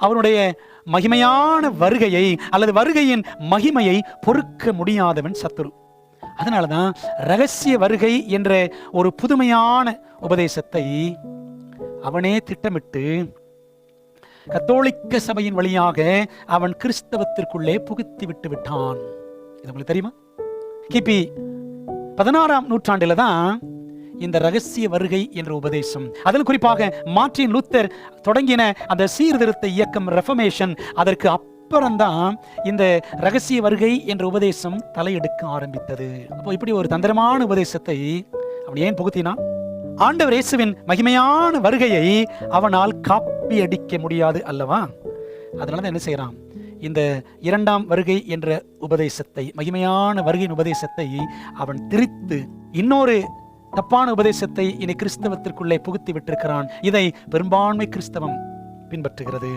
அவனுடைய மகிமையான வருகையை அல்லது வருகையின் மகிமையை பொறுக்க முடியாதவன் சத்துரு. அதனாலதான் ரகசிய வருகை என்ற ஒரு புதுமையான உபதேசத்தை அவனே திட்டமிட்டு கத்தோலிக்க சபையின் வழியாக அவன் கிறிஸ்தவத்திற்குள்ளே புகுத்தி விட்டு விட்டான். இது உங்களுக்கு தெரியுமா? கிபி 16ஆம் நூற்றாண்டில தான் இந்த ரகசிய வருகை என்ற உபதேசம், அதில் குறிப்பாக மார்ட்டின் லூத்தர் தொடங்கின அந்த சீர்திருத்த இயக்கம் ரெஃபர்மேஷன், அதற்கு அப்புறம்தான் இந்த ரகசிய வருகை என்ற உபதேசம் தலையெடுக்க ஆரம்பித்தது. அப்போ இப்படி ஒரு தந்திரமான உபதேசத்தை அவன் ஏன் புகுத்தினான்? ஆண்டவர் இயேசுவின் மகிமையான வருகையை அவனால் காப்பி அடிக்க முடியாது அல்லவா? அதனால என்ன செய்யறான்? இந்த இரண்டாம் வருகை என்ற உபதேசத்தை, மகிமையான வருகையின் உபதேசத்தை அவன் திரித்து இன்னொரு தப்பான உபதேசத்தை இனி கிறிஸ்தவத்திற்குள்ளே புகுத்தி விட்டிருக்கிறான். இதை பெரும்பான்மை கிறிஸ்தவம் பின்பற்றுகிறது.